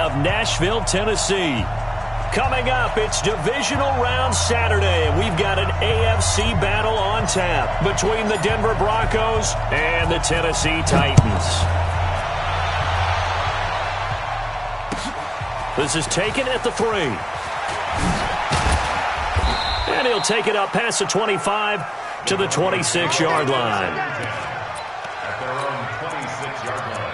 of Nashville, Tennessee. Coming up, it's divisional round Saturday, and we've got an AFC battle on tap between the Denver Broncos and the Tennessee Titans. This is taken at the 3. And he'll take it up past the 25 to the 26-yard line. At their own 26-yard line.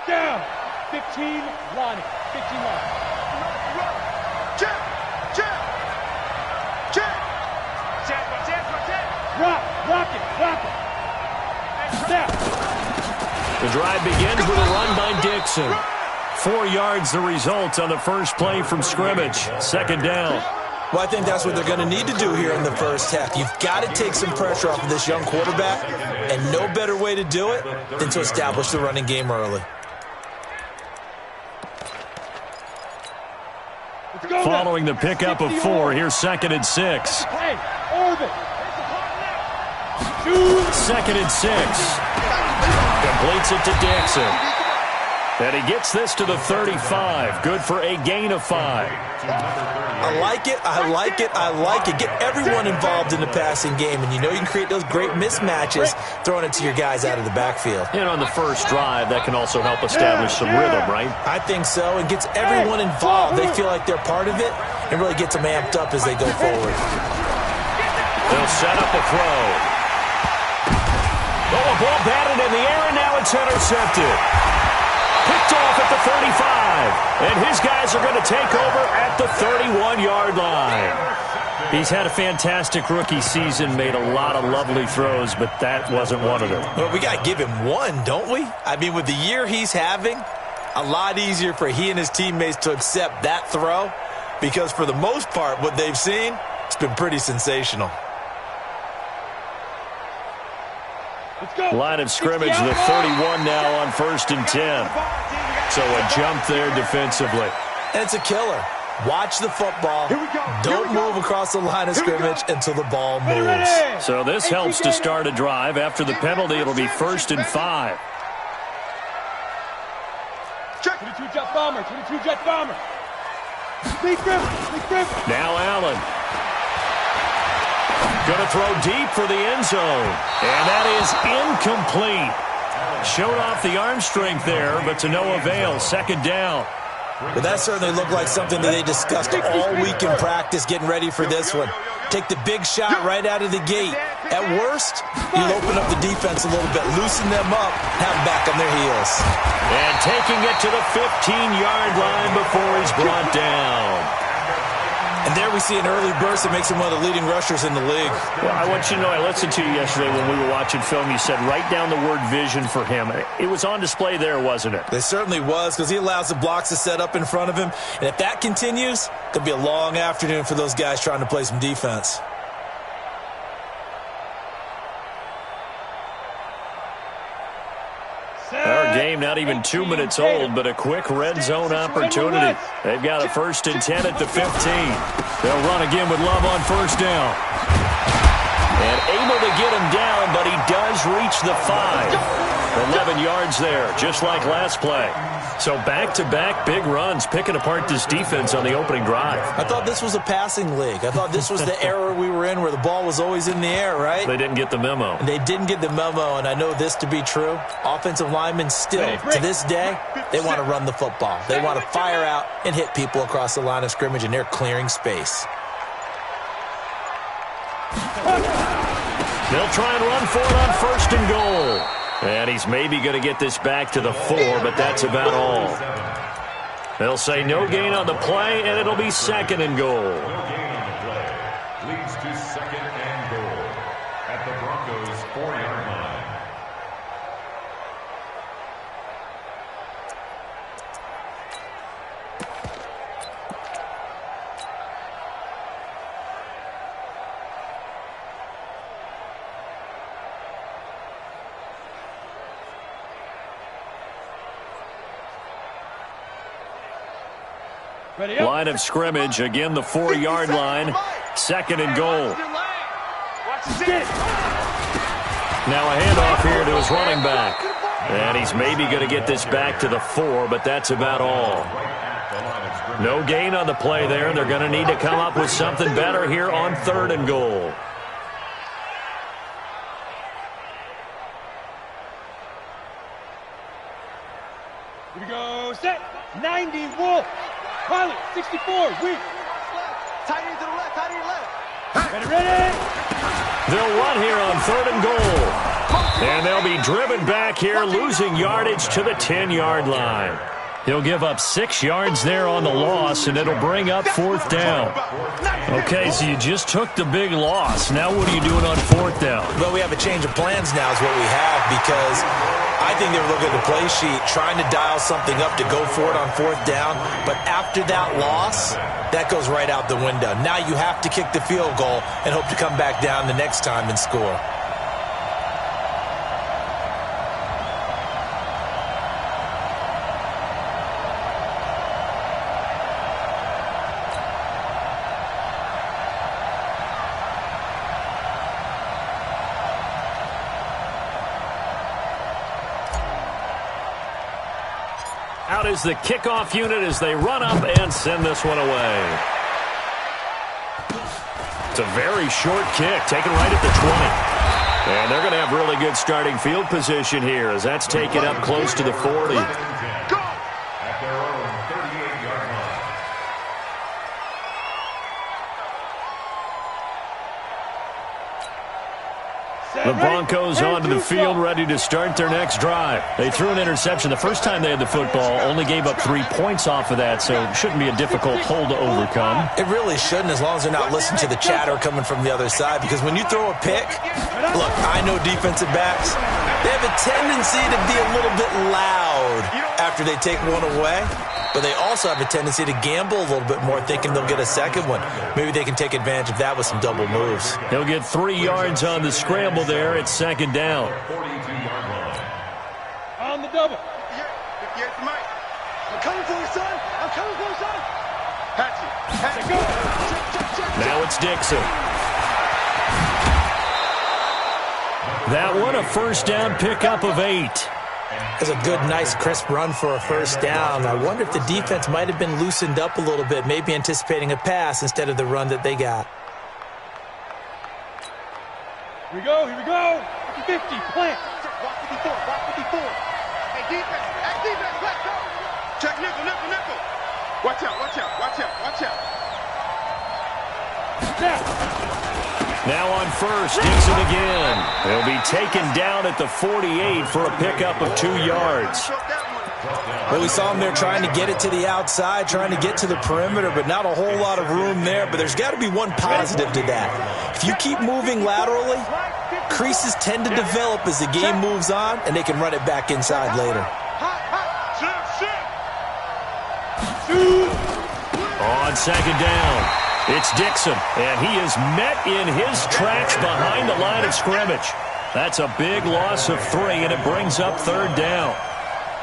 Down. 15, line. 15 line. Check. Check. Check. Rock it. Snap. The drive begins with a run by Dixon. 4 yards the result on the first play from scrimmage. Second down. Well, I think that's what they're going to need to do here in the first half. You've got to take some pressure off of this young quarterback, and no better way to do it than to establish the running game early. Following the pickup of 4, here's 2nd and 6. Hey, Orbit. 2nd and 6. Completes it to Dixon. And he gets this to the 35. Good for a gain of 5. I like it. Get everyone involved in the passing game, and you know you can create those great mismatches throwing it to your guys out of the backfield. And on the first drive, that can also help establish some rhythm, right? I think so. It gets everyone involved. They feel like they're part of it and really gets them amped up as they go forward. They'll set up a throw. Oh, a ball batted in the air, and now it's intercepted. Picked off at the 35, and his guys are going to take over at the 31-yard line. He's had a fantastic rookie season, made a lot of lovely throws, but that wasn't one of them. Well, we got to give him one, don't we? I mean, with the year he's having, a lot easier for he and his teammates to accept that throw, because for the most part, what they've seen, it's been pretty sensational. Line of scrimmage, the 31 now on 1st and 10. So a jump there defensively. And it's a killer. Watch the football. Don't move across the line of scrimmage until the ball moves. So this helps to start a drive. After the penalty, it'll be 1st and 5. 22-jet bomber. 22-jet bomber. Big grip. Now Allen. Going to throw deep for the end zone. And that is incomplete. Showed off the arm strength there, but to no avail. 2nd down. But that certainly looked like something that they discussed all week in practice getting ready for this one. Take the big shot right out of the gate. At worst, you'll open up the defense a little bit, loosen them up, have them back on their heels. And taking it to the 15-yard line before he's brought down. And there we see an early burst that makes him one of the leading rushers in the league. Well, I want you to know, I listened to you yesterday when we were watching film. You said write down the word vision for him. It was on display there, wasn't it? It certainly was, because he allows the blocks to set up in front of him. And if that continues, it'll be a long afternoon for those guys trying to play some defense. Our game not even 2 minutes old, but a quick red zone opportunity. They've got a 1st and 10 at the 15. They'll run again with Love on 1st down. And able to get him down, but he does reach the 5. 11 yards there, just like last play. So back-to-back big runs, picking apart this defense on the opening drive. I thought this was a passing league. I thought this was the era we were in where the ball was always in the air, right? They didn't get the memo. And they didn't get the memo, and I know this to be true. Offensive linemen still, to this day, they want to run the football. They want to fire out and hit people across the line of scrimmage, and they're clearing space. They'll try and run for it on 1st and goal. And he's maybe going to get this back to the 4, but that's about all. They'll say no gain on the play, and it'll be 2nd and goal. No gain on the play. Leads to 2nd and goal at the Broncos' 4-yard line. Line of scrimmage, again the 4-yard line, 2nd and goal. Now a handoff here to his running back. And he's maybe going to get this back to the 4, but that's about all. No gain on the play there. They're going to need to come up with something better here on 3rd and goal. Here we go, set. 90, Wolf. Pilot, 64, weak. Tight end to the left, tight end left. Ready, ready. They'll run here on 3rd and goal. And they'll be driven back here, losing yardage to the 10-yard line. He'll give up 6 yards there on the loss, and it'll bring up 4th down. Okay, so you just took the big loss. Now what are you doing on 4th down? Well, we have a change of plans now is what we have, because I think they were looking at the play sheet, trying to dial something up to go for it on 4th down. But after that loss, that goes right out the window. Now you have to kick the field goal and hope to come back down the next time and score. Out is the kickoff unit as they run up and send this one away. It's a very short kick, taken right at the 20. And they're going to have really good starting field position here as that's taken up close to the 40. At their own 38-yard line. The Broncos onto the field, ready to start their next drive. They threw an interception the first time they had the football, only gave up 3 points off of that, so it shouldn't be a difficult hole to overcome. It really shouldn't, as long as they're not listening to the chatter coming from the other side, because when you throw a pick, look, I know defensive backs, they have a tendency to be a little bit loud after they take one away, but they also have a tendency to gamble a little bit more, thinking they'll get a second one. Maybe they can take advantage of that with some double moves. He'll get 3 yards on the scramble there at 2nd down. 42-yard line. On the double. Yes, Mike. I'm coming for you, son. I'm coming for you, son. Patch it. Patch it. Go. Check. Now it's Dixon. That one a first down pickup of 8. That's a good, nice, crisp run for a first down. I wonder if the defense might have been loosened up a little bit, maybe anticipating a pass instead of the run that they got. Here we go, here we go. 50, plant. Block 54, block 54. Hey, defense, let's go. Check nickel. Watch out. Snap. Now on first, Dixon again. He'll be taken down at the 48 for a pickup of 2 yards. Well, we saw him there trying to get it to the outside, trying to get to the perimeter, but not a whole lot of room there. But there's got to be one positive to that. If you keep moving laterally, creases tend to develop as the game moves on, and they can run it back inside later. On 2nd down, it's Dixon, and he is met in his tracks behind the line of scrimmage. That's a big loss of 3, and it brings up 3rd down.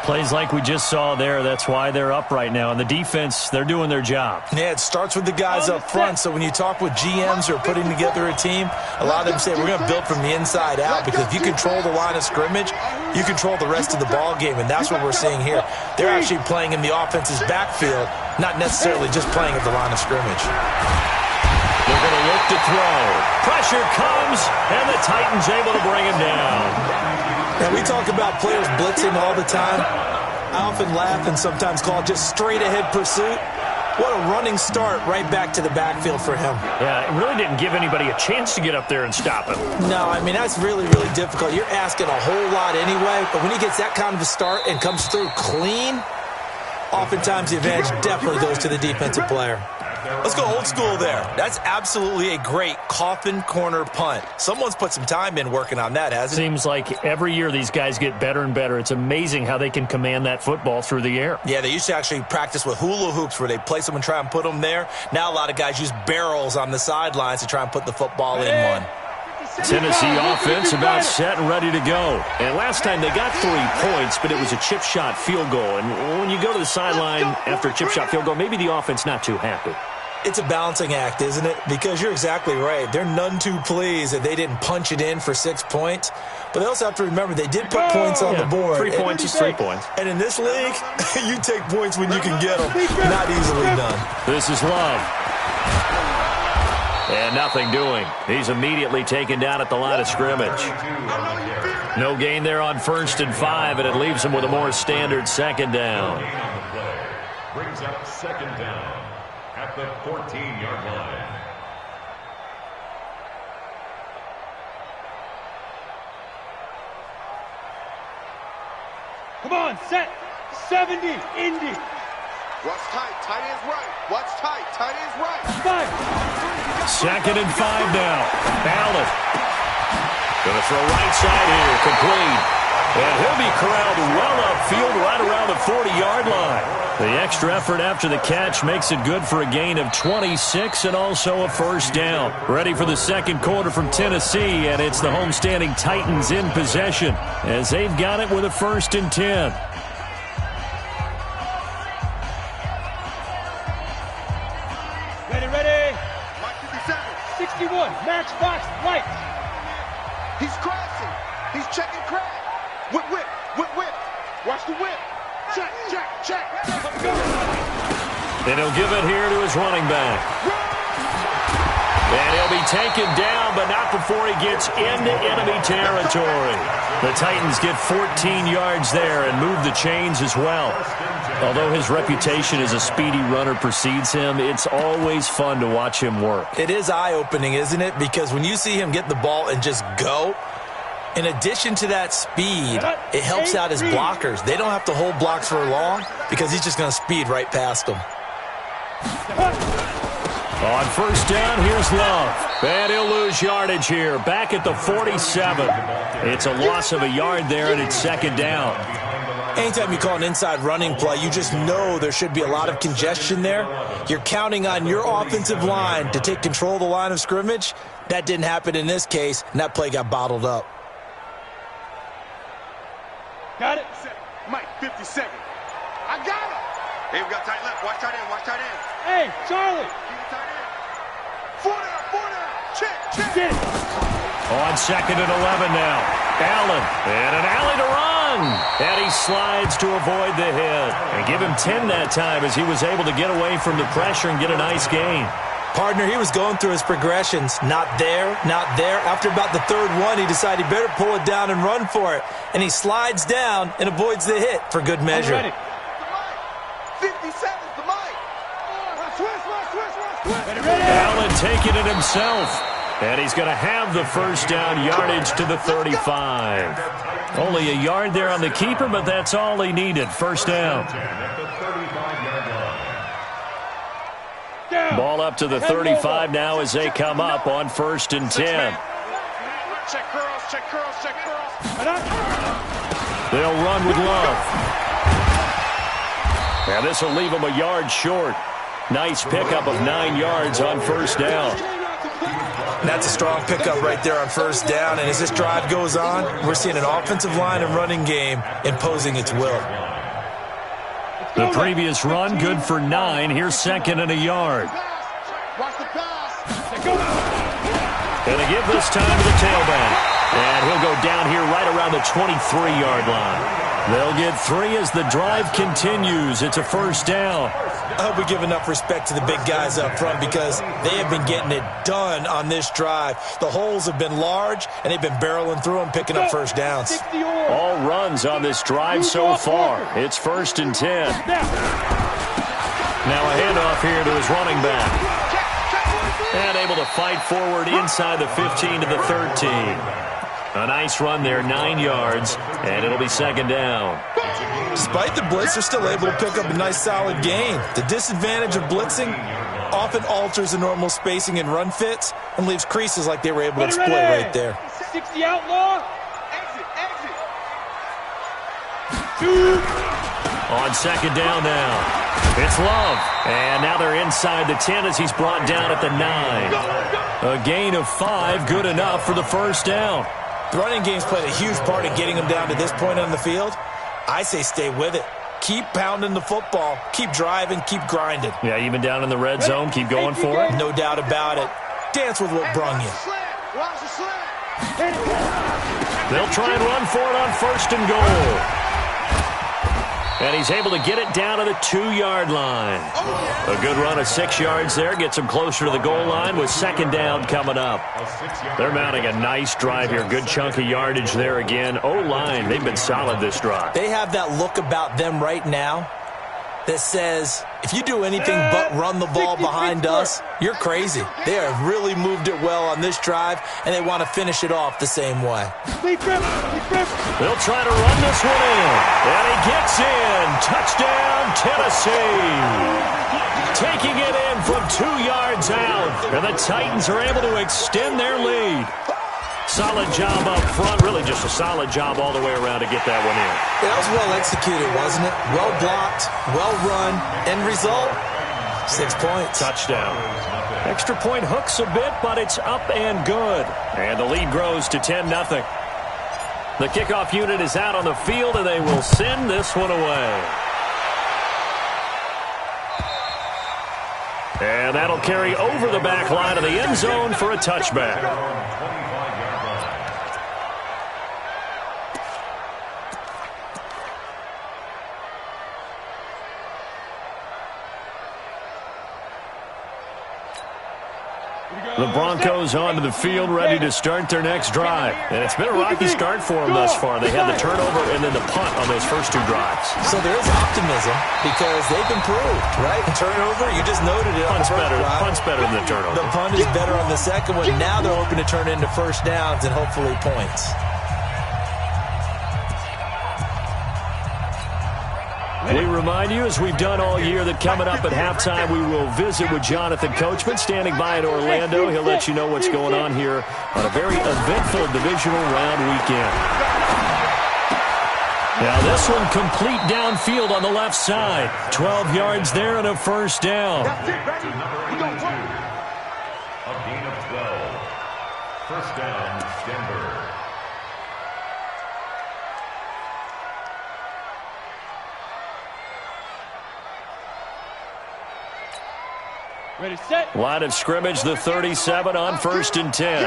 Plays like we just saw there, that's why they're up right now. And the defense, they're doing their job. Yeah, it starts with the guys up front. So when you talk with GMs who are putting together a team, a lot of them say we're going to build from the inside out, because if you control the line of scrimmage, you control the rest of the ball game, and that's what we're seeing here. They're actually playing in the offense's backfield, not necessarily just playing at the line of scrimmage. They're going to look to throw. Pressure comes, and the Titans able to bring him down. And we talk about players blitzing all the time. I often laugh and sometimes call it just straight-ahead pursuit. What a running start right back to the backfield for him. Yeah, it really didn't give anybody a chance to get up there and stop him. No, I mean, that's really, really difficult. You're asking a whole lot anyway, but when he gets that kind of a start and comes through clean, oftentimes the advantage definitely goes to the defensive player. Let's go old school there. That's absolutely a great coffin corner punt. Someone's put some time in working on that, hasn't it? Seems like every year these guys get better and better. It's amazing how they can command that football through the air. Yeah, they used to actually practice with hula hoops where they place them and try and put them there. Now a lot of guys use barrels on the sidelines to try and put the football in one. Tennessee offense about set and ready to go. And last time they got 3 points, but it was a chip shot field goal. And when you go to the sideline after a chip shot field goal, maybe the offense not too happy. It's a balancing act, isn't it? Because you're exactly right. They're none too pleased that they didn't punch it in for 6 points. But they also have to remember they did put points on the board. 3 points is 3 points. And in this league, you take points when you can get them. Not easily done. This is Love. And nothing doing. He's immediately taken down at the line of scrimmage. No gain there on 1st and 5, and it leaves him with a more standard 2nd down. Brings up 2nd down at the 14-yard line. Come on, set. 70, Indy. Watch tight, tight ends right. Watch tight, tight ends right. 5. 2nd and 5 now. Allen. Going to throw right side here. Complete. And he'll be corralled well upfield right around the 40-yard line. The extra effort after the catch makes it good for a gain of 26 and also a 1st down. Ready for the 2nd quarter from Tennessee, and it's the homestanding Titans in possession as they've got it with a 1st and 10. Ready. Mike 57. 61, Matchbox, right. He's crashing. He's checking crash. Whip, whip, whip, whip. Watch the whip. Check, check, check. And he'll give it here to his running back. And he'll be taken down, but not before he gets into enemy territory. The Titans get 14 yards there and move the chains as well. Although his reputation as a speedy runner precedes him, it's always fun to watch him work. It is eye-opening, isn't it? Because when you see him get the ball and just go, in addition to that speed, it helps out his blockers. They don't have to hold blocks for long because he's just going to speed right past them. On 1st down, here's Love. And he'll lose yardage here. Back at the 47. It's a loss of a yard there, and it's 2nd down. Anytime you call an inside running play, you just know there should be a lot of congestion there. You're counting on your offensive line to take control of the line of scrimmage. That didn't happen in this case, and that play got bottled up. Got it. Mike 57. I got it. Hey, we got tight left. Watch tight end. Watch tight end. Hey, Charlie. Keep it tight end. 4 down. 4 down. Check, check. Get it. On 2nd and 11 now. Allen. And an alley to run. And he slides to avoid the hit. And give him 10 that time as he was able to get away from the pressure and get a nice gain. Partner, he was going through his progressions. Not there, not there. After about the 3rd one, he decided he better pull it down and run for it. And he slides down and avoids the hit for good measure. 57's the Mike. Switch. Allen taking it himself. And he's going to have the 1st down yardage to the 35. Only a yard there on the keeper, but that's all he needed. 1st down. Ball up to the 35 now as they come up on 1st and 10. Check curls, check curls, check curls. They'll run with Love. And this will leave him a yard short. Nice pickup of 9 yards on 1st down. That's a strong pickup right there on 1st down. And as this drive goes on, we're seeing an offensive line and running game imposing its will. The previous run, good for 9. Here's 2nd and a yard. Watch the pass. And they give this time to the tailback. And he'll go down here right around the 23-yard line. They'll get 3 as the drive continues. It's a 1st down. I hope we give enough respect to the big guys up front because they have been getting it done on this drive. The holes have been large, and they've been barreling through them, picking up 1st downs. All runs on this drive so far. It's 1st and 10. Now a handoff here to his running back. And able to fight forward inside the 15 to the 13. A nice run there, 9 yards, and it'll be 2nd down. Despite the blitz, they're still able to pick up a nice solid gain. The disadvantage of blitzing often alters the normal spacing and run fits and leaves creases like they were able to exploit right there. 60 outlaw. Exit. On 2nd down now. It's Love. And now they're inside the 10 as he's brought down at the 9. A gain of 5, good enough for the 1st down. The running game's played a huge part in getting them down to this point on the field. I say stay with it. keep pounding the football. Keep driving, keep grinding. Yeah, even down in the red zone, keep going for it. No doubt about it. Dance with what brung you. They'll try and run for it on 1st and goal. And he's able to get it down to the 2-yard line. A good run of 6 yards there. Gets him closer to the goal line with 2nd down coming up. They're mounting a nice drive here. Good chunk of yardage there again. O-line, they've been solid this drive. They have that look about them right now that says, if you do anything but run the ball behind us, you're crazy. They have really moved it well on this drive, and they want to finish it off the same way. They'll try to run this one in, and he gets in. Touchdown, Tennessee. Taking it in from 2 yards out, and the Titans are able to extend their lead. Solid job up front, really just a solid job all the way around to get that one in. That was well executed, wasn't it? Well blocked, well run. End result, 6 points. Touchdown. Extra point hooks a bit, but it's up and good. And the lead grows to 10-0. The kickoff unit is out on the field, and they will send this one away. And that'll carry over the back line of the end zone for a touchback. The Broncos onto the field, ready to start their next drive. And it's been a rocky start for them thus far. They had the turnover and then the punt on those first 2 drives. So there is optimism because they've improved, right? Turnover, you just noted it. Punt's better than the turnover. The punt is better on the second one. Now they're hoping to turn into first downs and hopefully points. We remind you, as we've done all year, that coming up at halftime, we will visit with Jonathan Coachman, standing by in Orlando. He'll let you know what's going on here on a very eventful divisional round weekend. Now this one complete downfield on the left side. 12 yards there and a first down. A gain of 12. First down, Denver. Ready, set. Line of scrimmage, the 37 on 1st and 10.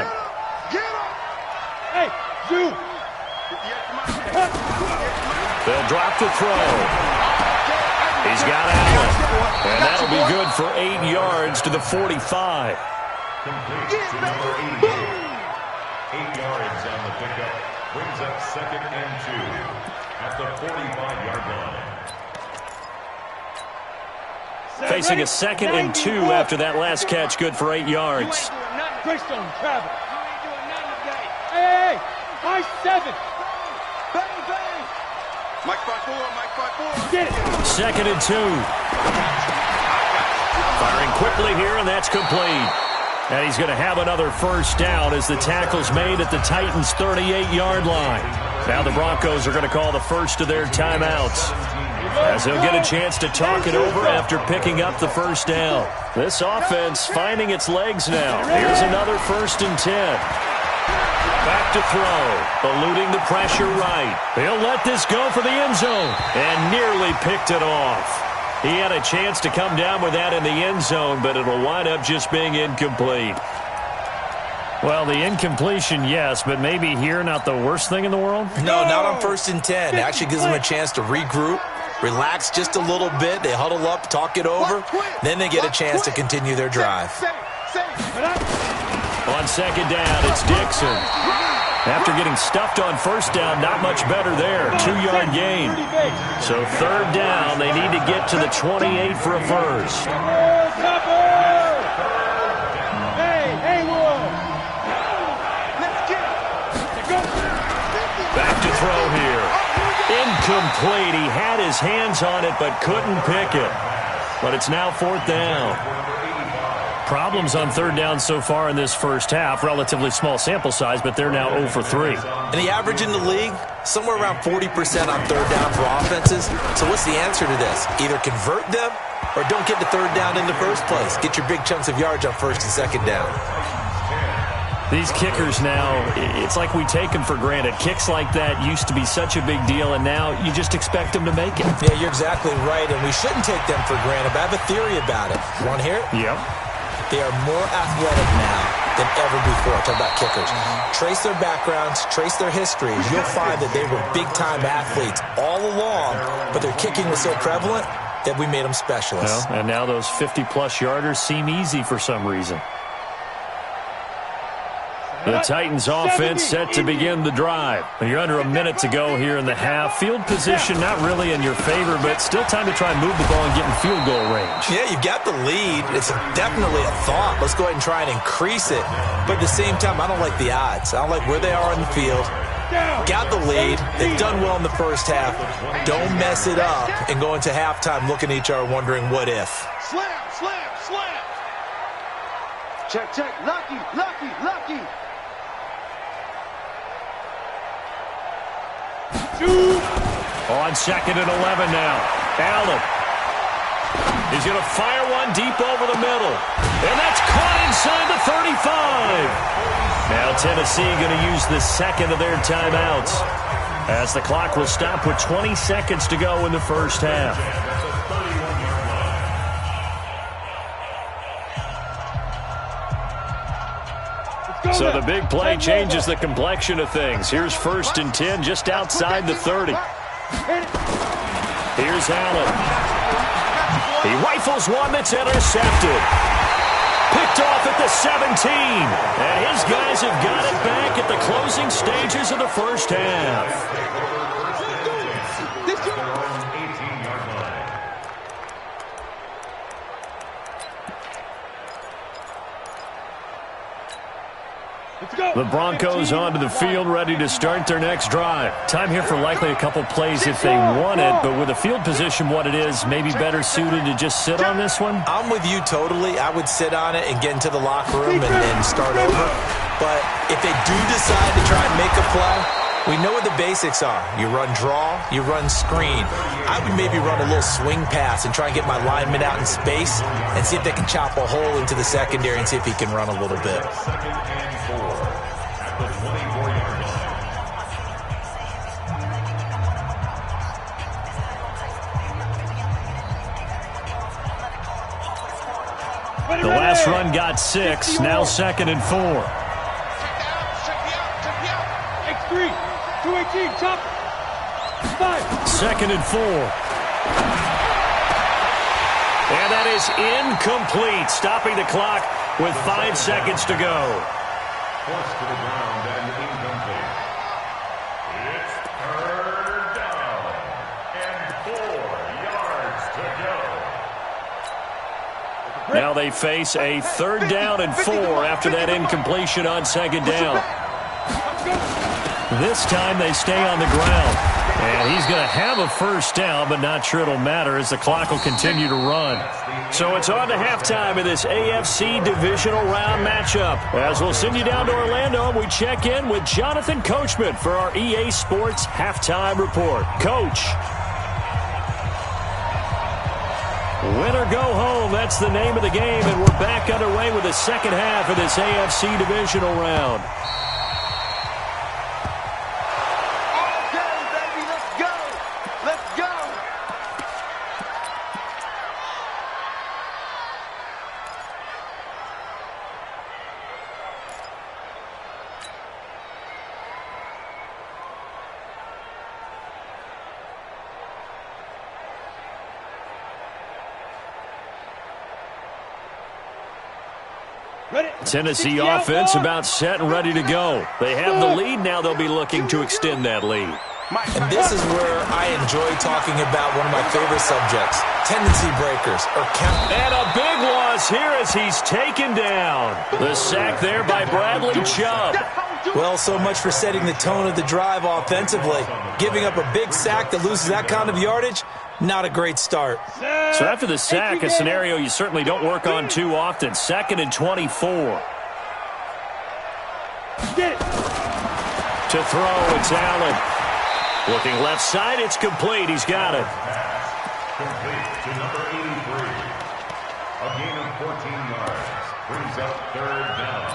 Hey, you. They'll drop the throw. He's got Allen. And that'll be good for 8 yards to the 45. Complete to number 88. 8 yards on the pickup. Brings up 2nd and 2 at the 45-yard line. Facing a 2nd and 2 after that last catch, good for 8 yards. Greystone, travel. Hey, my 7. Mike 5-4, Get it. 2nd and 2. Firing quickly here, and that's complete. And he's going to have another first down as the tackle's made at the Titans' 38-yard line. Now the Broncos are going to call the first of their timeouts, as he'll get a chance to talk it over after picking up the first down. This offense finding its legs now. Here's another 1st and 10. Back to throw, eluding the pressure right. He'll let this go for the end zone, and nearly picked it off. He had a chance to come down with that in the end zone, but it'll wind up just being incomplete. Well, the incompletion, yes, but maybe here not the worst thing in the world? No, not on 1st and 10. It actually gives them a chance to regroup, relax just a little bit. They huddle up, talk it over. Then they get a chance to continue their drive. On 2nd down, it's Dixon. After getting stuffed on 1st down, not much better there. 2-yard gain. So 3rd down, they need to get to the 28 for a first. Back to throw here. Incomplete. He had his hands on it but couldn't pick it. But it's now 4th down. Problems on 3rd down so far in this first half. Relatively small sample size, but they're now 0 for 3. And the average in the league, somewhere around 40% on 3rd down for offenses. So what's the answer to this? Either convert them or don't get to 3rd down in the first place. Get your big chunks of yards on 1st and 2nd down. These kickers now, it's like we take them for granted. Kicks like that used to be such a big deal, and now you just expect them to make it. Yeah, you're exactly right, and we shouldn't take them for granted, but I have a theory about it. You want to hear it? Yep. They are more athletic now than ever before. Talk about kickers. Trace their backgrounds, trace their histories. You'll find that they were big-time athletes all along, but their kicking was so prevalent that we made them specialists. Well, and now those 50-plus yarders seem easy for some reason. The Titans offense set to begin the drive. You're under a minute to go here in the half. Field position not really in your favor, but still time to try and move the ball and get in field goal range. Yeah, you've got the lead. It's definitely a thought. Let's go ahead and try and increase it. But at the same time, I don't like the odds. I don't like where they are on the field. Got the lead. They've done well in the first half. Don't mess it up and go into halftime looking at each other wondering what if. Slam, slam, slam. Check, check. Lucky, lucky, lucky. On 2nd and 11 now. Allen. He's going to fire one deep over the middle. And that's caught inside the 35. Now Tennessee going to use the second of their timeouts, as the clock will stop with 20 seconds to go in the first half. So the big play changes the complexion of things. Here's 1st and 10 just outside the 30. Here's Allen. He rifles one that's intercepted. Picked off at the 17. And his guys have got it back at the closing stages of the first half. The Broncos onto the field, ready to start their next drive. Time here for likely a couple plays if they want it, but with the field position what it is, maybe better suited to just sit on this one? I'm with you totally. I would sit on it and get into the locker room and start over. But if they do decide to try and make a play, we know what the basics are. You run draw, you run screen. I would maybe run a little swing pass and try and get my lineman out in space and see if they can chop a hole into the secondary and see if he can run a little bit. The last run got 6, now 2nd and 4. X3, 218, chop. 5. 2nd and 4. And that is incomplete, stopping the clock with 5 seconds to go. Forced to the ground and incomplete. It's third down and 4 yards to go. Now they face a 3rd down and 4 after that incompletion on 2nd down. This time they stay on the ground. And he's going to have a 1st down, but not sure it'll matter as the clock will continue to run. So it's on to halftime in this AFC divisional round matchup. As we'll send you down to Orlando, we check in with Jonathan Coachman for our EA Sports Halftime Report. Coach. Win or go home, that's the name of the game, and we're back underway with the second half of this AFC divisional round. Okay, baby, let's go. Let's go. Tennessee offense about set and ready to go. They have the lead, now they'll be looking to extend that lead. And this is where I enjoy talking about one of my favorite subjects, tendency breakers or count. And a big loss here as he's taken down. The sack there by Bradley Chubb. Well, so much for setting the tone of the drive offensively. Giving up a big sack that loses that kind of yardage, not a great start. So after the sack, a scenario you certainly don't work on too often. 2nd and 24. To throw, it's Allen. Looking left side, it's complete. He's got it. Complete to number 83. A gain of 14 yards. Brings up 3rd down.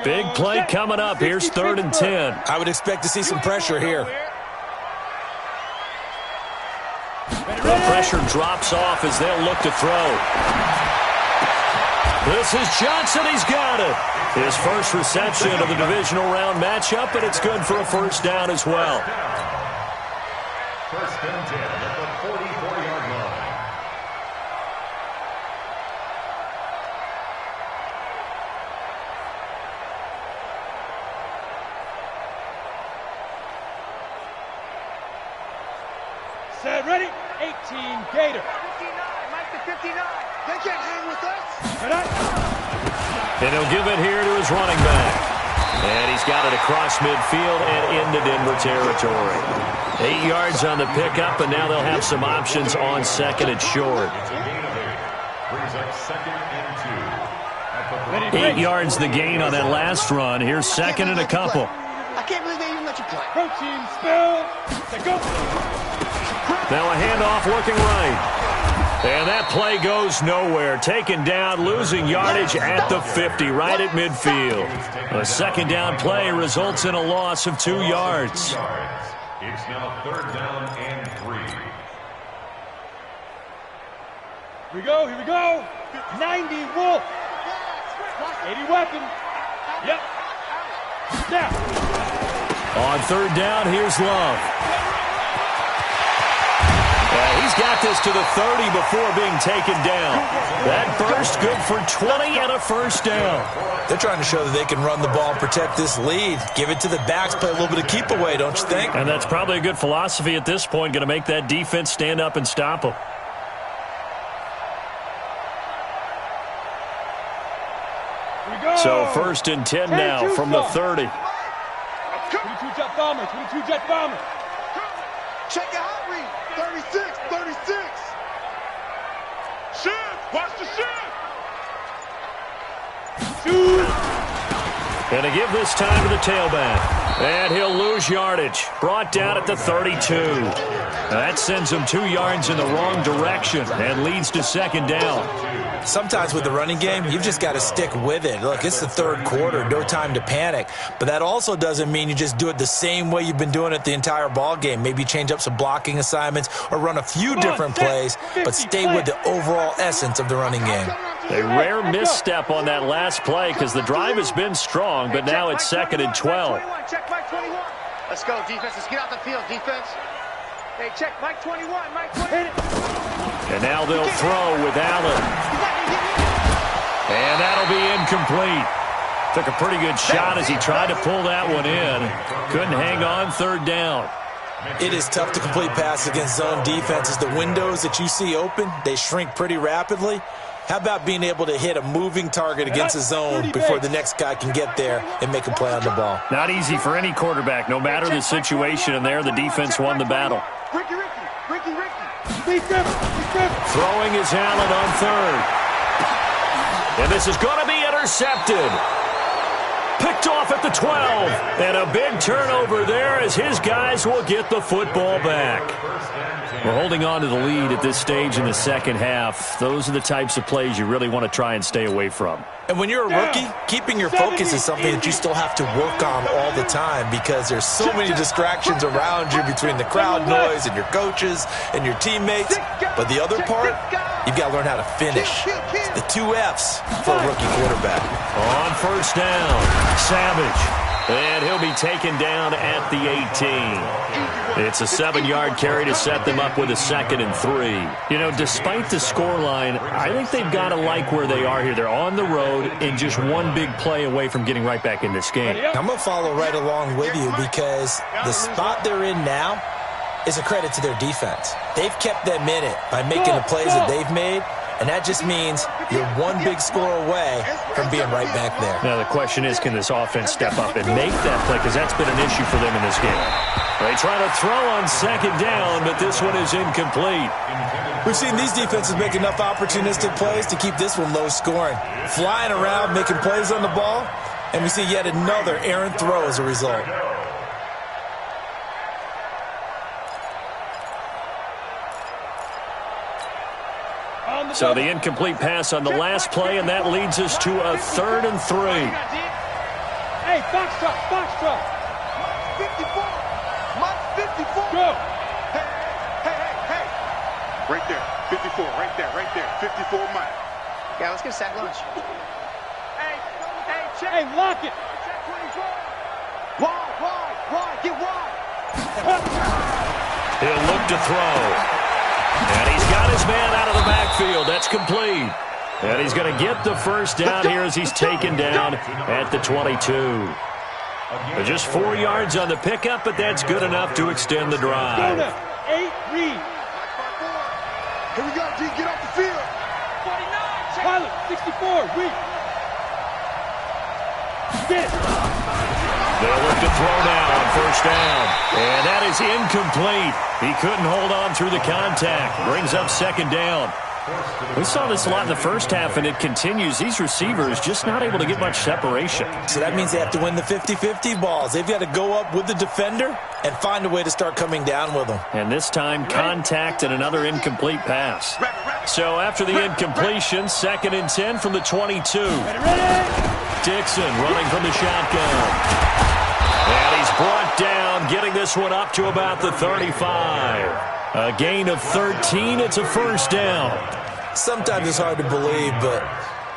Big play coming up. Here's 3rd and 10. I would expect to see some pressure here. The pressure drops off as they'll look to throw. This is Johnson. He's got it. His first reception of the divisional round matchup, and it's good for a first down as well. 1st and 10 at the 44-yard line. Set, ready? 18, Gator. 59, Mike to 59. They can't hang with us. And he'll give it here to his running back. And he's got it across midfield and into Denver territory. 8 yards on the pickup, and now they'll have some options on 2nd and short. It's a gain of 8. Brings up 2nd and 2. 8 yards the gain on that last run. Here's 2nd and a couple. I can't believe they even let you play. Protein spill. They go. Now a handoff looking right. And that play goes nowhere. Taken down, losing yardage at the 50, right at midfield. A 2nd down play results in a loss of 2 yards. It's now 3rd down and 3. Here we go, here we go. 90 Wolf. 80 weapon. Yep. Snap. On 3rd down, here's Love. He's got this to the 30 before being taken down. That burst good for 20 and a first down. They're trying to show that they can run the ball and protect this lead. Give it to the backs, play a little bit of keep away, don't you think? And that's probably a good philosophy at this point, going to make that defense stand up and stop them. So 1st and 10 now from the 30. 22 jet bombers, 22 jet bombers. Check it out, Reed. 36, 36. Shift, watch the shift. Going to give this time to the tailback. And he'll lose yardage. Brought down at the 32. That sends him 2 yards in the wrong direction and leads to 2nd down. Sometimes with the running game, you've just got to stick with it. Look, it's the 3rd quarter, no time to panic. But that also doesn't mean you just do it the same way you've been doing it the entire ball game. Maybe change up some blocking assignments or run a few different plays, but stay with the overall essence of the running game. A rare misstep on that last play because the drive has been strong, but now it's 2nd and 12. Check Mike 21. Let's go, defense. Let's get out the field, defense. Hey, check Mike 21, Mike 21. And now they'll throw with Allen. And that'll be incomplete. Took a pretty good shot as he tried to pull that one in. Couldn't hang on 3rd down. It is tough to complete passes against zone defenses. The windows that you see open, they shrink pretty rapidly. How about being able to hit a moving target against a zone before the next guy can get there and make a play on the ball? Not easy for any quarterback, no matter the situation, and there the defense won the battle. Ricky. Throwing is Allen on 3rd. And this is going to be intercepted. Picked off at the 12. And a big turnover there as his guys will get the football back. We're holding on to the lead at this stage in the 2nd half. Those are the types of plays you really want to try and stay away from. And when you're a rookie, keeping your focus is something that you still have to work on all the time because there's so many distractions around you between the crowd noise and your coaches and your teammates. But the other part, you've got to learn how to finish. It's the 2 F's for a rookie quarterback. On 1st down, Savage. And he'll be taken down at the 18. It's a 7-yard carry to set them up with a 2nd and 3. You know, despite the scoreline, I think they've got to like where they are here. They're on the road and just one big play away from getting right back in this game. I'm going to follow right along with you because the spot they're in now is a credit to their defense. They've kept them in it by making the plays that they've made. And that just means you're one big score away from being right back there. Now, the question is, can this offense step up and make that play? Because that's been an issue for them in this game. They try to throw on 2nd down, but this one is incomplete. We've seen these defenses make enough opportunistic plays to keep this one low scoring. Flying around, making plays on the ball, and we see yet another errant throw as a result. So the incomplete pass on the last play, and that leads us to a 3rd and 3. Hey, box truck, box truck. Mike 54. Mike 54. Go. Hey. Right there. 54. Right there. 54 Mike. Yeah, let's get a sack lunch. Hey, check. Hey, lock it. Check 24. Wide. Get wide. He'll look to throw. And he's got his man out of the backfield. That's complete. And he's going to get the first down here as he's taken down at the 22. Just 4 yards on the pickup, but that's good enough to extend the Go drive. now. 8, read. Here we go, G. Get off the field. 49. Pilot, 64, read. Get it. They'll look to throw now on first down. And that is incomplete. He couldn't hold on through the contact. Brings up second down. We saw this a lot in the first half, and it continues. These receivers just not able to get much separation. So that means they have to win the 50-50 balls. They've got to go up with the defender and find a way to start coming down with them. And this time, contact and another incomplete pass. So after the incompletion, 2nd and 10 from the 22. Dixon running from the shotgun. And he's brought down, getting this one up to about the 35. A gain of 13. It's a first down. Sometimes it's hard to believe, but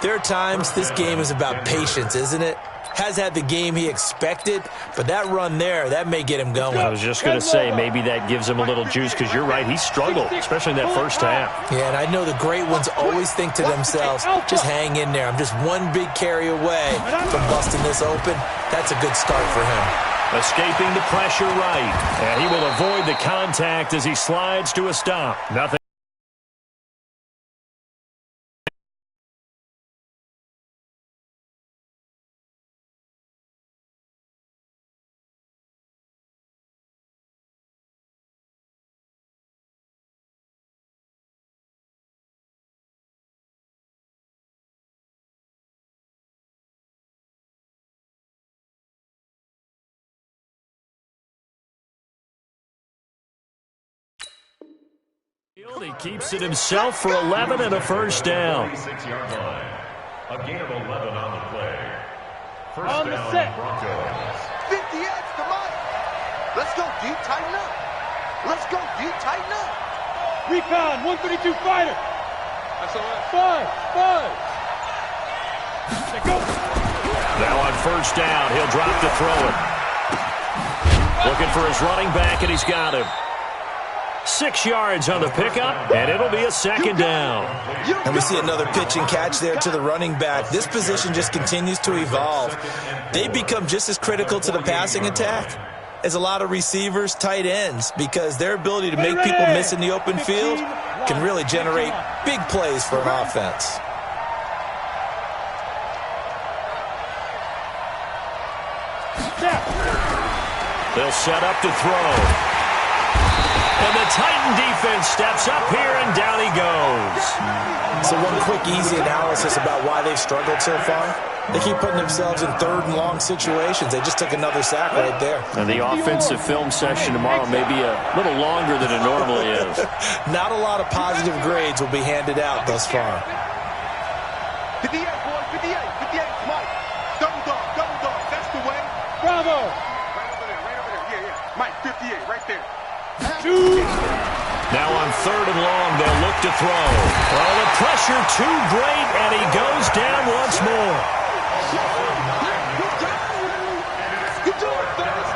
there are times this game is about patience, isn't it? Has had the game he expected, but that run there, that may get him going. I was just going to say, maybe that gives him a little juice, because you're right, he struggled, especially in that first half. Yeah, and I know the great ones always think to themselves, just hang in there. I'm just one big carry away from busting this open. That's a good start for him. Escaping the pressure right, and he will avoid the contact as he slides to a stop. Nothing. He keeps it himself for 11 and a first down. 46-yard line. A gain of 11 on the play. First On the down, set. Broncos. 50 yards to Mike. Let's go, D. Tighten up. Let's go, D. Tighten up. Recon, 132 fighter. That's all right. 5. Go. Now on first down, he'll drop to throw it. Looking for his running back, and he's got him. 6 yards on the pickup, and it'll be a second down. And we see another pitch and catch there to the running back. This position just continues to evolve. They become just as critical to the passing attack as a lot of receivers, tight ends, because their ability to make people miss in the open field can really generate big plays for an offense. They'll set up to throw. And the Titan defense steps up here, and down he goes. So one quick, easy analysis about why they've struggled so far. They keep putting themselves in 3rd and long situations. They just took another sack right there. And the offensive film session tomorrow may be a little longer than it normally is. Not a lot of positive grades will be handed out thus far. 58, boy, 58, Mike. Double dog, that's the way. Bravo. Right over there, yeah. Mike, 58, right there. Now on 3rd and long, they'll look to throw. Well, the pressure too great, and he goes down once more. Good job, fellas.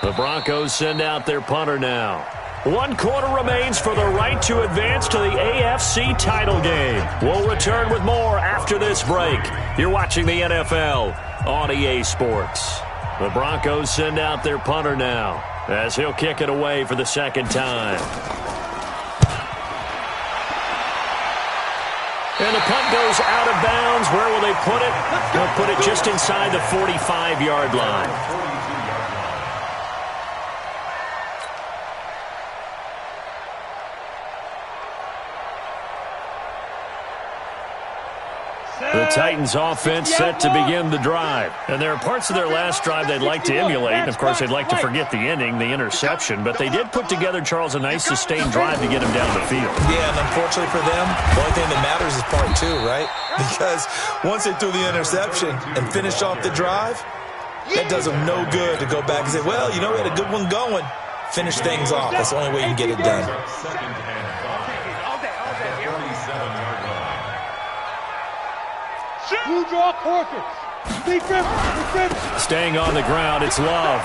The Broncos send out their punter now. 1 quarter remains for the right to advance to the AFC title game. We'll return with more after this break. You're watching the NFL on EA Sports. The Broncos send out their punter now as he'll kick it away for the 2nd time. And the punt goes out of bounds. Where will they put it? They'll put it just inside the 45-yard line. The Titans offense set to begin the drive. And there are parts of their last drive they'd like to emulate. Of course, they'd like to forget the ending, the interception. But they did put together, Charles, a nice sustained drive to get them down the field. Yeah, and unfortunately for them, the only thing that matters is part two, right? Because once they threw the interception and finished off the drive, that does them no good to go back and say, well, you know, we had a good one going. Finish things off. That's the only way you can get it done. Blue draw Corker. Staying on the ground, it's Love.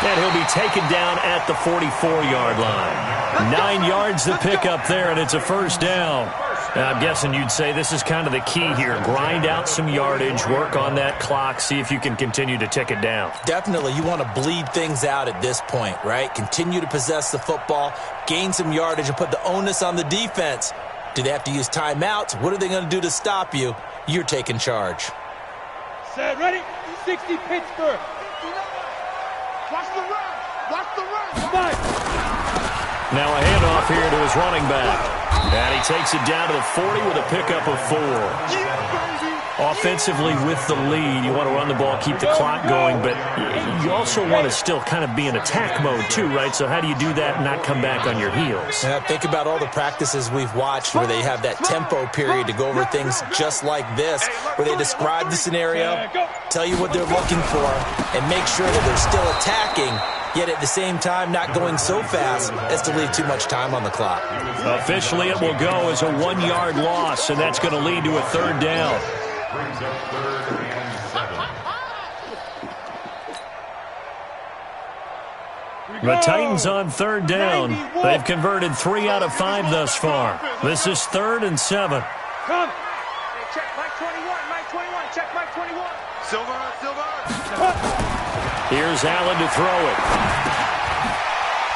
And he'll be taken down at the 44-yard line. 9 yards to pick up there, and it's a first down. Now, I'm guessing you'd say this is kind of the key here. Grind out some yardage, work on that clock, see if you can continue to tick it down. Definitely. You want to bleed things out at this point, right? Continue to possess the football, gain some yardage, and put the onus on the defense. Do they have to use timeouts? What are they going to do to stop you? You're taking charge. Set, ready? 60 Pittsburgh. Watch the run. Watch the run. Five. Now a handoff here to his running back. And he takes it down to the 40 with a pickup of 4. Offensively with the lead, you want to run the ball, keep the clock going, but you also want to still kind of be in attack mode too, right? So how do you do that and not come back on your heels? Yeah, think about all the practices we've watched where they have that tempo period to go over things just like this, where they describe the scenario, tell you what they're looking for, and make sure that they're still attacking, yet at the same time not going so fast as to leave too much time on the clock. Officially, it will go as a 1-yard loss, and that's going to lead to a third down. Brings up 3rd and 7. The Titans on third down. They've converted 3 out of 5 thus far. This is 3rd and 7. Come. Check Mike 21. Mike 21. Check Mike 21. Silver. Here's Allen to throw it.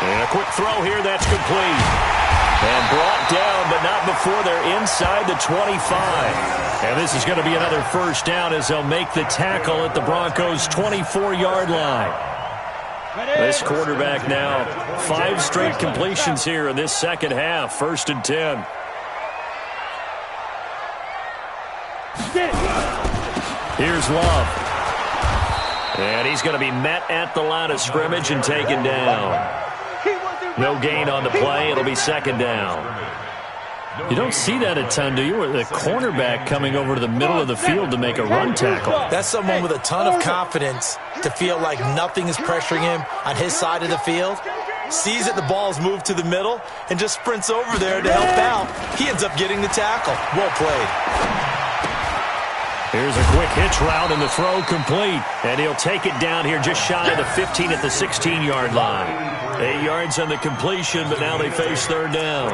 And a quick throw here, that's complete. And brought down, but not before they're inside the 25. And this is going to be another first down as they'll make the tackle at the Broncos' 24-yard line. This quarterback now, 5 straight completions here in this second half. 1st and 10. Here's Love. And he's going to be met at the line of scrimmage and taken down. No gain on the play. It'll be 2nd down. You don't see that a ton, do you? Or the cornerback coming over to the middle of the field to make a run tackle. That's someone with a ton of confidence to feel like nothing is pressuring him on his side of the field. Sees that the ball's moved to the middle and just sprints over there to help out. He ends up getting the tackle. Well played. Here's a quick hitch route and the throw complete. And he'll take it down here just shy of the 15 at the 16-yard line. 8 yards on the completion, but now they face 3rd down.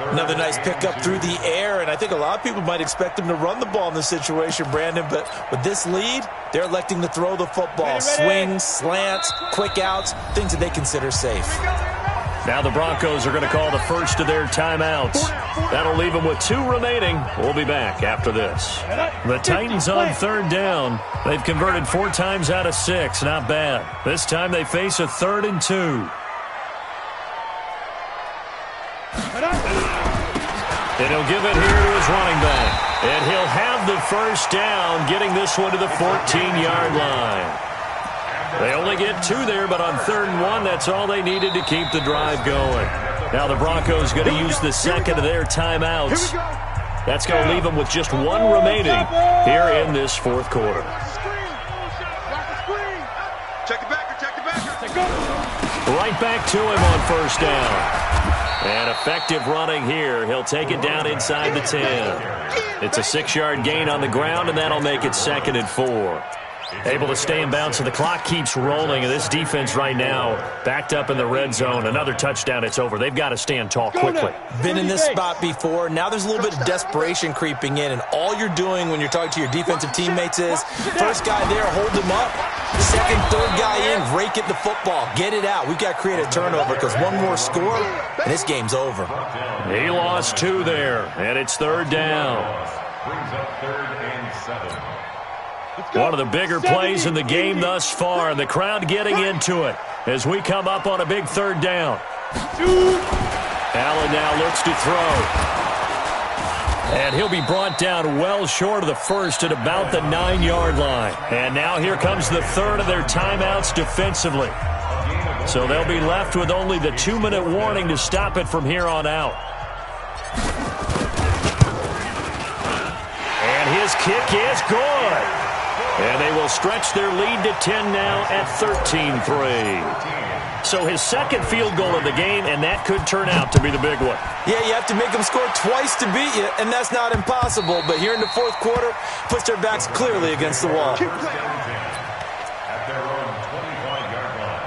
Another nice pickup through the air, and I think a lot of people might expect him to run the ball in this situation, Brandon, but with this lead, they're electing to throw the football. Swings, slants, quick outs, things that they consider safe. Now the Broncos are going to call the first of their timeouts. That'll leave them with 2 remaining. We'll be back after this. The Titans on 3rd down. They've converted 4 times out of 6. Not bad. This time they face a 3rd and 2. And he'll give it here to his running back. And he'll have the first down, getting this one to the 14-yard line. They only get 2 there, but on 3rd and 1, that's all they needed to keep the drive going. Now the Broncos going to use the second of their timeouts. That's going to leave them with just 1 remaining here in this 4th quarter. Check the backer. Right back to him on 1st down. And effective running here. He'll take it down inside the 10. It's a 6-yard gain on the ground, and that'll make it 2nd and 4. Able to stay in bounds, so the clock keeps rolling, and this defense right now backed up in the red zone. Another touchdown, it's over. They've got to stand tall quickly. Been in this spot before. Now there's a little bit of desperation creeping in, and all you're doing when you're talking to your defensive teammates is, first guy there, hold him up. Second, third guy in, rake at the football. Get it out. We've got to create a turnover because one more score, and this game's over. He lost 2 there, and it's 3rd down. Brings up 3rd and 7. One of the bigger plays in the game thus far, and the crowd getting into it as we come up on a big 3rd down. Allen now looks to throw. And he'll be brought down well short of the first at about the 9-yard line. And now here comes the third of their timeouts defensively. So they'll be left with only the 2-minute warning to stop it from here on out. And his kick is good. And they will stretch their lead to 10 now at 13-3. So his second field goal of the game, and that could turn out to be the big one. Yeah, you have to make them score twice to beat you, and that's not impossible. But here in the fourth quarter, puts their backs clearly against the wall. At their own 25-yard line.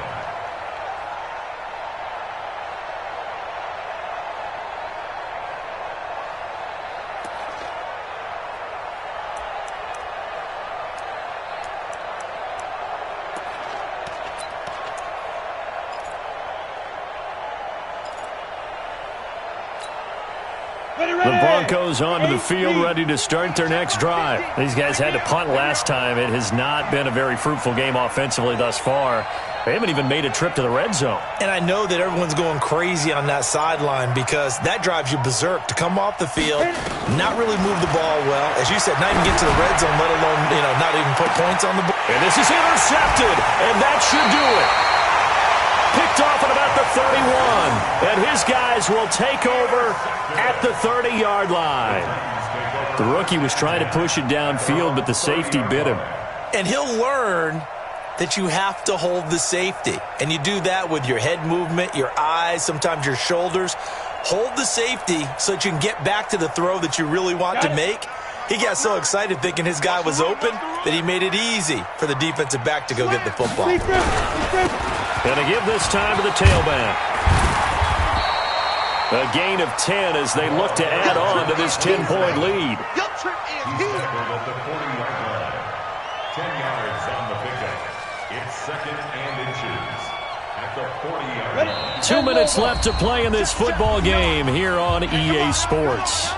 The Broncos onto the field, ready to start their next drive. These guys had to punt last time. It has not been a very fruitful game offensively thus far. They haven't even made a trip to the red zone. And I know that everyone's going crazy on that sideline because that drives you berserk to come off the field, not really move the ball well. As you said, not even get to the red zone, let alone, not even put points on the board. And this is intercepted, and that should do it. Picked off at about the 31, and his guys will take over at the 30-yard line. The rookie was trying to push it downfield, but the safety bit him. And he'll learn that you have to hold the safety. And you do that with your head movement, your eyes, sometimes your shoulders. Hold the safety so that you can get back to the throw that you really want to make. He got so excited thinking his guy was open that he made it easy for the defensive back to go get the football. Going to give this time to the tailback. A gain of 10 as they look to add on to this 10-point lead. Your trip is here. At the 40-yard line. 10 yards on the pickup. It's second and inches. At the 40-yard line. 2 minutes left to play in this football game here on EA Sports.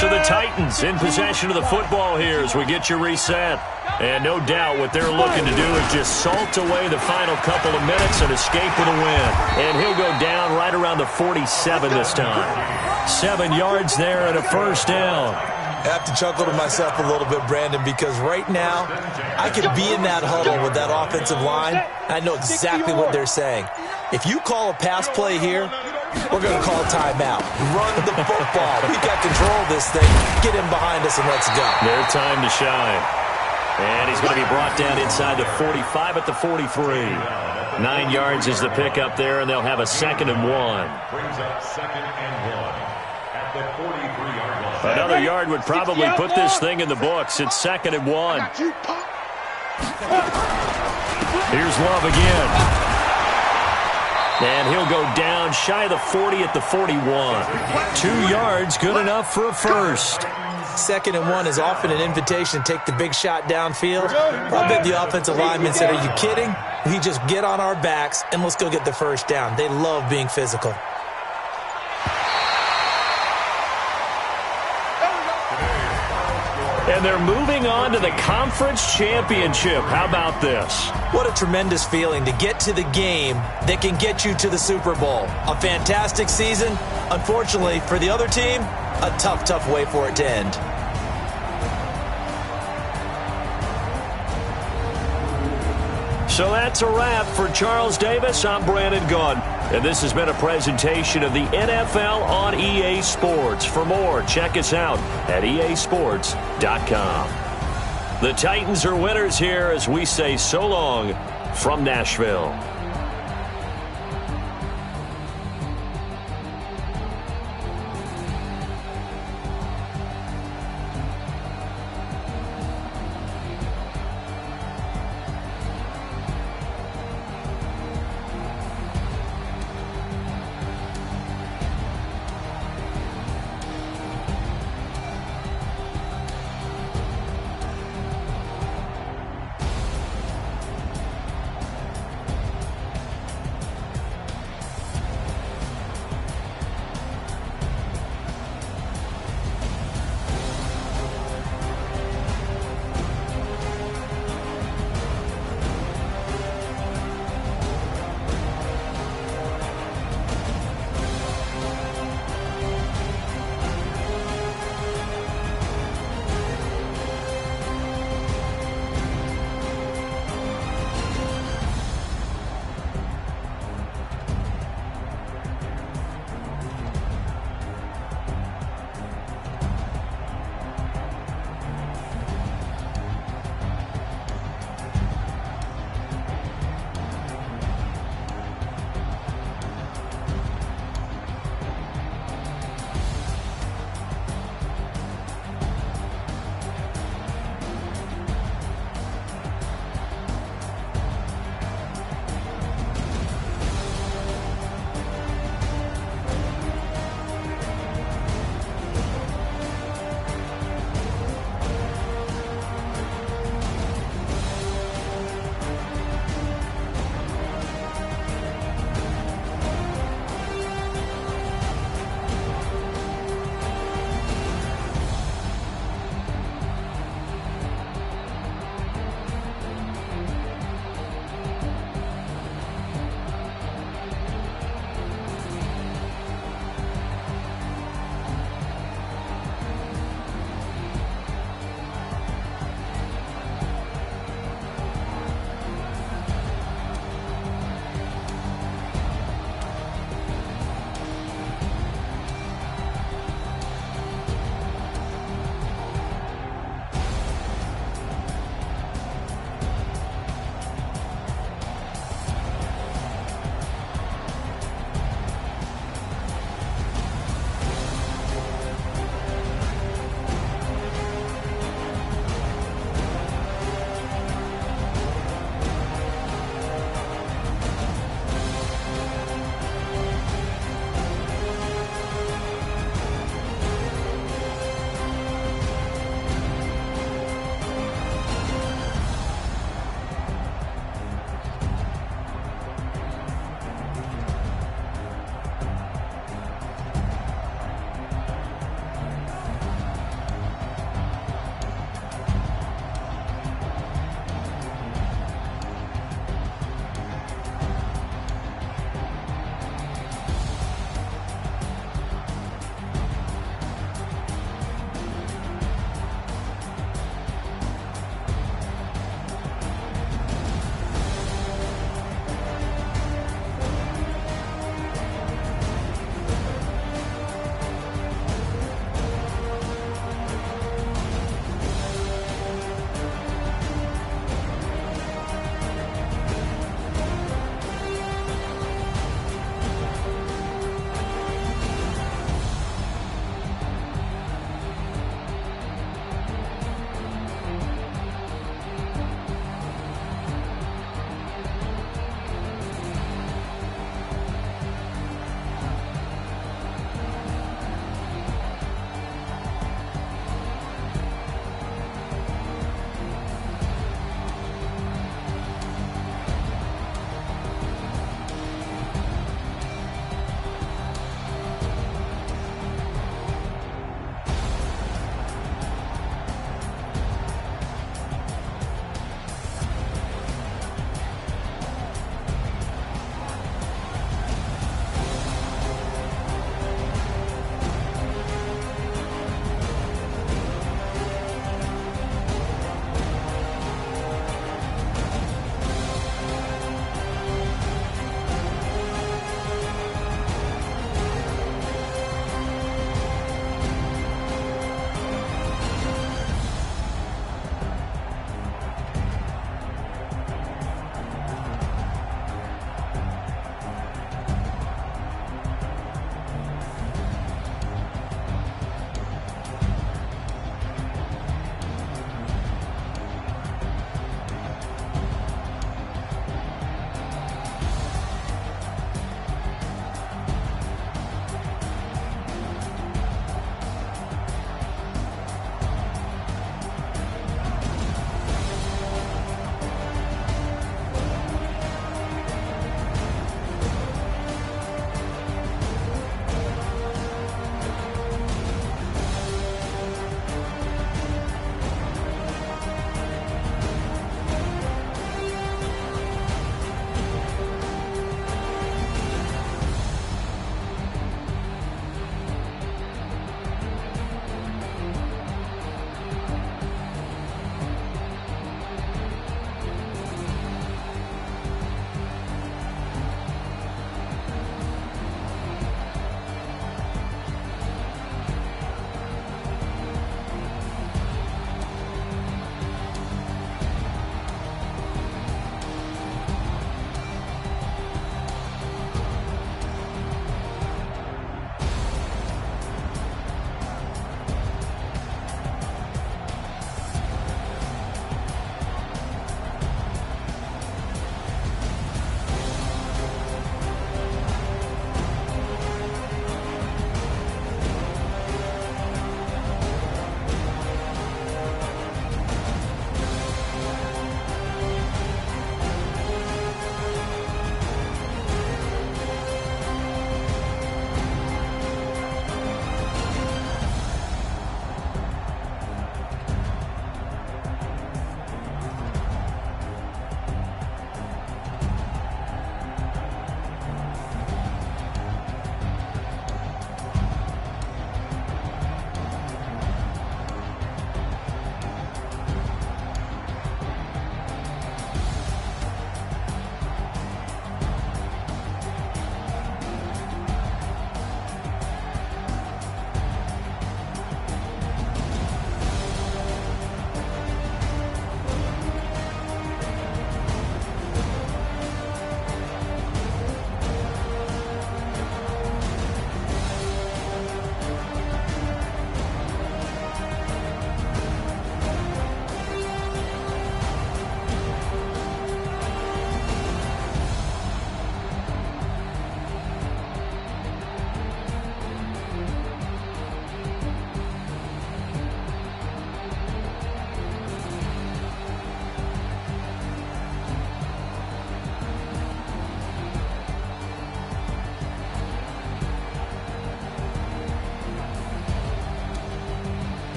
So the Titans in possession of the football here as we get you reset. And no doubt what they're looking to do is just salt away the final couple of minutes and escape with a win. And he'll go down right around the 47 this time. 7 yards there and a first down. I have to chuckle to myself a little bit, Brandon, because right now I could be in that huddle with that offensive line. I know exactly what they're saying. If you call a pass play here, we're going to call timeout. Run the football. We've got control of this thing. Get in behind us and let's go. Their time to shine. And he's going to be brought down inside the 45 at the 43. 9 yards is the pickup there, and they'll have a 2nd and 1. Brings up 2nd and 1 at the 43-yard line. Another yard would probably put this thing in the books. It's 2nd and 1. Here's Love again. And he'll go down shy of the 40 at the 41. 2 yards, good enough for a first. 2nd and 1 is often an invitation to take the big shot downfield. I bet the offensive lineman said, are you kidding? We just get on our backs and let's go get the first down. They love being physical. And they're moving on to the conference championship. How about this? What a tremendous feeling to get to the game that can get you to the Super Bowl. A fantastic season. Unfortunately, for the other team, a tough, tough way for it to end. So that's a wrap for Charles Davis. I'm Brandon Gunn. And this has been a presentation of the NFL on EA Sports. For more, check us out at easports.com. The Titans are winners here as we say so long from Nashville.